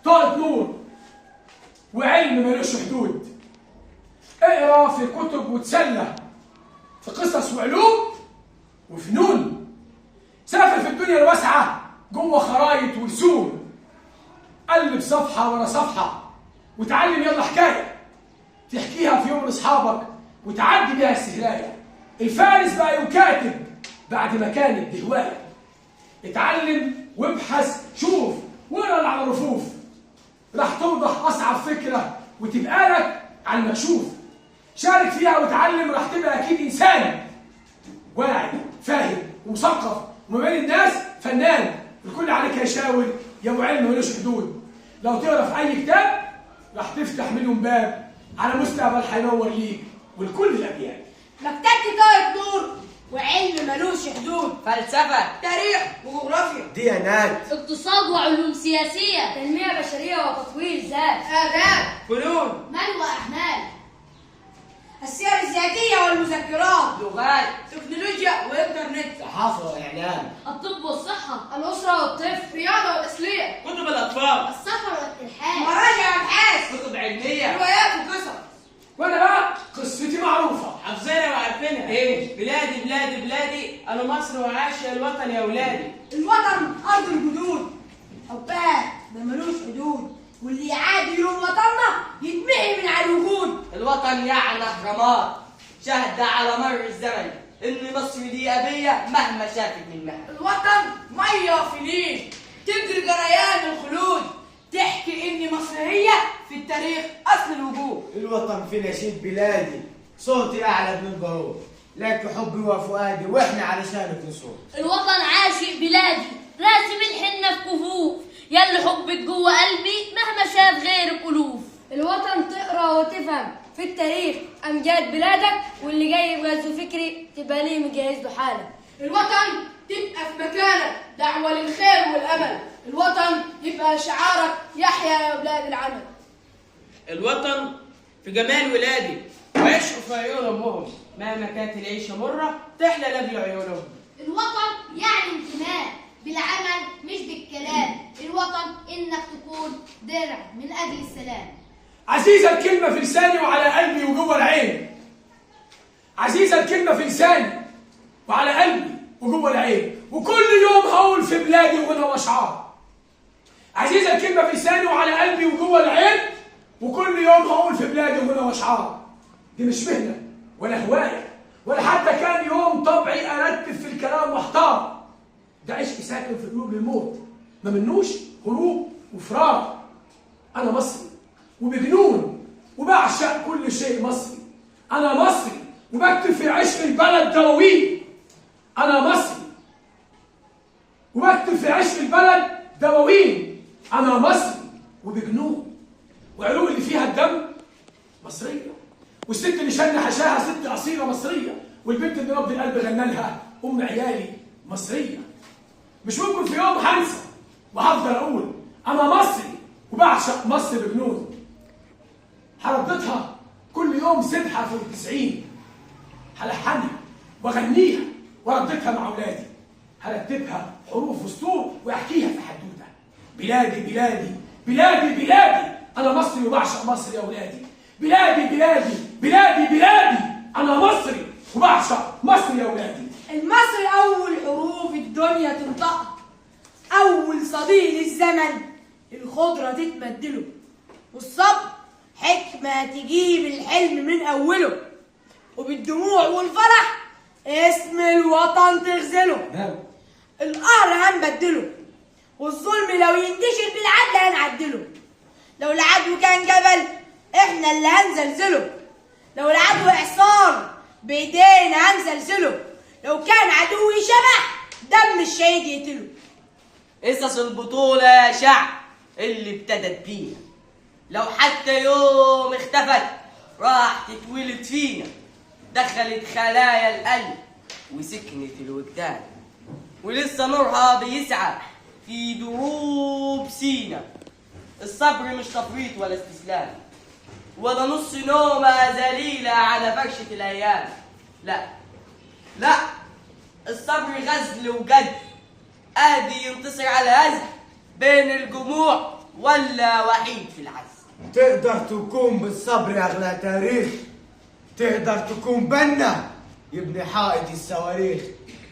طاقة نور وعلم ملوش حدود. اقرا في كتب وتسلى في قصص وعلوم وفنون. سافر في الدنيا الواسعة جوه خرايط ورسوم. قلب صفحة ورا صفحة وتعلم يلا حكاية تحكيها في يوم لاصحابك وتعدي بيها السهلاية. الفارس بقى يكاتب بعد ما كانت دي هواية. اتعلم وابحث شوف واقرا على الرفوف، راح توضح أصعب فكرة وتبقى لك على المكشوف. شارك فيها وتعلم راح تبقى أكيد إنسان واعي فاهم ومثقف وما بين الناس فنان. الكل عليك يشاور يا ابو علم ملوش حدود. لو تقرا في اي كتاب راح تفتح مليون باب على مستقبل هينور ليك ولكل الاجيال. مكتبتي طاقة نور وعلم ملوش حدود. فلسفة، تاريخ وجغرافيا، ديانات، اقتصاد وعلوم سياسية، تنمية بشرية وتطوير ذات، آداب، فنون، مال وأعمال، السير الذاتية والمذكرات، لغات، تكنولوجيا وإنترنت، صحافة وإعلام، الطب والصحة، الأسرة والطفل، رياضة وتسلية، كتب الأطفال، السفر والإلحاد، مراجع أبحاث، كتب علمية، روايات وقصص. وانا بقى قصتي معروفه حافظينها وعارفينها. ايه؟ بلادي بلادي بلادي، أنا مصر وعاشق الوطن يا ولادي. الوطن أرض الجدود، حبها ده ملوش حدود، واللي يعادي يوم وطننا يتمحي من على الوجود. الوطن يعني أهرامات شهد على مر الزمن إن مصر دي أبية مهما شافت من مهن. الوطن مية في نيل تجري جريان الخلود، تحكي إن مصر هي في التاريخ أصل الوجود. الوطن في نشيد بلادي، صوتي أعلى من البارود، لك حبي وفؤادي وإحنا علشانك نصوت. الوطن عاشق بلادي، راسم الحنة في كفوف، يلي حبك جوه قلبي مهما شاف غيرك ألوف. الوطن تقرا وتفهم في التاريخ امجاد بلادك، واللي جاي بغزو فكري تبقى ليه مجهز له حالك. الوطن تبقى في مكانك دعوه للخير والامل، الوطن يبقى شعارك يحيى يا بلاد العمل. الوطن في جمال ولادي وعشقوا في عيون أمهم، مهما كانت العيشة مرة تحلى لأجل عيونهم. الوطن يعني انتماء بالعمل مش بالكلام، الوطن إنك تكون درع من أجل السلام. عزيزه الكلمه في لساني وعلى قلبي وجوه العين. عزيزه الكلمه في لساني وعلى قلبي وجوه العين، وكل يوم هقول في بلادي وغنى واشعار. عزيزه الكلمه في لساني وعلى قلبي وجوه العين، وكل يوم هقول في بلادي وغنى واشعار. دي مش مهنه ولا هوايه ولا حتى كان يوم طبعي ارتب في الكلام واحتار. ده عشق ساكن في قلوب الموت ما منوش هروب وفرار. انا مصري وبجنون وبعشق كل شيء مصري. انا مصري وبكتب في عشق البلد دواوين. انا مصري وبكتب في عشق البلد دواوين. انا مصري وبجنون وعروق اللي فيها الدم مصريه، والست اللي شن حشاها ست اصيله مصريه، والبنت اللي نبض القلب غنى لها ام عيالي مصريه. مش ممكن في يوم هنسى وهفضل اقول انا مصري وبعشق مصر بجنون. هرددها كل يوم سبحه في التسعين، هلحنها واغنيها وارددها مع اولادي، هرتبها حروف وسطور واحكيها في حدوته. بلادي بلادي بلادي بلادي، انا مصري وبعشق مصر يا اولادي. بلادي بلادي بلادي بلادي، انا مصري وبعشق مصر يا اولادي. المصري اول حروف الدنيا تنطق، اول صديق للزمن الخضره تتمدله، والصبر حكمه تجيب الحلم من اوله، وبالدموع والفرح اسم الوطن تغزله. القهر هنبدله، والظلم لو ينتشر بالعدل هنعدله. لو العدو كان جبل احنا اللي هنزلزله، لو العدو اعصار بايدينا هنزلزله، لو كان عدوي شبح دم الشهيد يقتله. قصص البطولة يا شعب اللي ابتدت بينا، لو حتى يوم اختفت راح تتولد فينا. دخلت خلايا القلب وسكنت الوجدان، ولسه نورها بيسعى في دروب سينا. الصبر مش تفريط ولا استسلام ولا نص نومة ذليلة على فرشة الأيام. لا، الصبر غزل وجد، قادي ينتصر على هزل بين الجموع ولا وحيد في العزم؟ تقدر تكون بالصبر يا أغلى تاريخ، تقدر تكون بنا يبني حائط الصواريخ،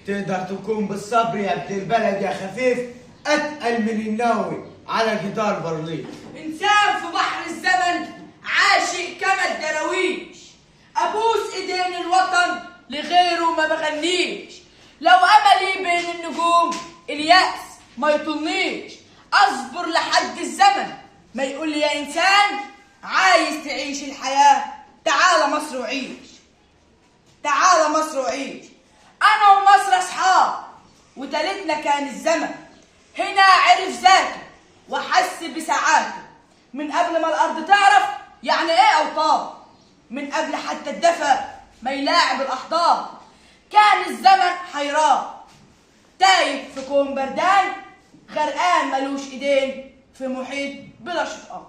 تقدر تكون بالصبر يا ابن البلد يا خفيف أتقل من النووي على جدار برلين. إنسان في بحر الزمن عاشق كما الدراويش، أبوس إيدين الوطن لغيره ما بغنيش، لو أملي بين النجوم اليأس ما يطلنيش، أصبر لحد الزمن ما يقول لي يا إنسان عايز تعيش الحياة تعال مصر وعيش، تعال مصر وعيش. أنا ومصر أصحاب وتالتنا كان الزمن، هنا عرف ذاته وحس بساعاته، من قبل ما الأرض تعرف يعني إيه أوطان، من قبل حتى الدفا ما يلاعب الأحضان، كان الزمن حيران تايه في كون بردان، غرقان ملوش إيدين في محيط بلا شطآن.